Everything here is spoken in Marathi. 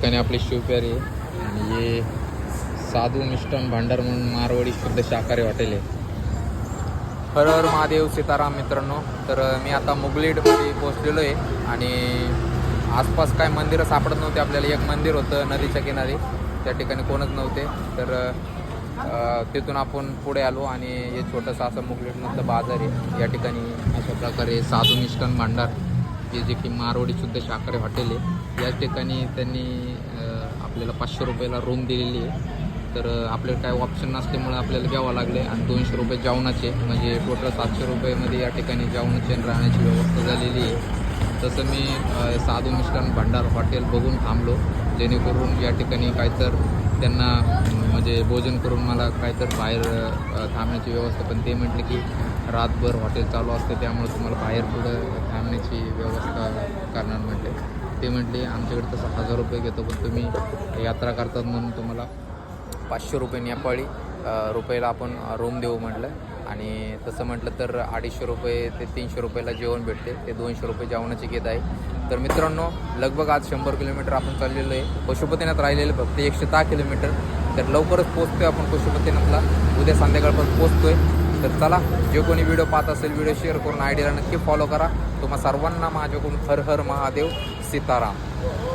ठिकाणी आपली शिवप्यारी आहे आणि हे साधू मिष्टान भांडार म्हणून मारवाडी शुद्ध शाकाहारी हॉटेल आहे. हर हर महादेव सीताराम मित्रांनो. तर मी आता मुगलीडमध्ये पोहोचलेलो आहे आणि आसपास काय मंदिरं सापडत नव्हते आपल्याला. एक मंदिर होतं नदीच्या किनारी, त्या ठिकाणी कोणच नव्हते. तर तिथून आपण पुढे आलो आणि हे छोटंसं असं मुगलीडमधलं बाजार आहे. या ठिकाणी अशा प्रकारे साधू मिष्टान भांडार हे जे की मारवाडी शुद्ध शाकाहारी हॉटेल आहे, या ठिकाणी त्यांनी आपल्याला 500 रुपयाला रूम दिलेली आहे. तर आपल्याला काय ऑप्शन नसल्यामुळे आपल्याला घ्यावं लागले आणि 200 रुपये जेवणाचे, म्हणजे टोटल 700 रुपयेमध्ये या ठिकाणी जेवणाची आणि राहण्याची व्यवस्था झालेली आहे. तसं मी साधू मिष्टान भांडार हॉटेल बघून थांबलो, जेणेकरून या ठिकाणी काहीतर त्यांना म्हणजे भोजन करून मला काहीतर बाहेर थांबण्याची व्यवस्था. पण ते म्हटले की रातभर हॉटेल चालू असते, त्यामुळे तुम्हाला बाहेर पुढं थांबण्याची व्यवस्था करणार म्हटले. ते म्हटले आमच्याकडे तसं 1000 रुपये घेतो, पण तुम्ही यात्रा करतात म्हणून तुम्हाला 500 रुपये नेपाळी रुपयाला आपण रूम देऊ म्हटलं. आणि तसं म्हटलं तर 250 रुपये ते 300 रुपयाला जेवण भेटते, ते 200 रुपये जेवणाचे घेत आहे. तर मित्रांनो, लगभग आज 100 किलोमीटर आपण चाललेलो आहे. पशुपतीनाथ राहिलेलं फक्त 110 किलोमीटर. तर लवकरच पोचतो आहे आपण पशुपतीनाथला, उद्या संध्याकाळपर्यंत पोचतो आहे. तर चला, जे कोणी व्हिडिओ पाहत असेल व्हिडिओ शेअर करून आयडीला नक्की फॉलो करा. तुम्हा सर्वांना माझ्याकडून हर हर महादेव सीताराम.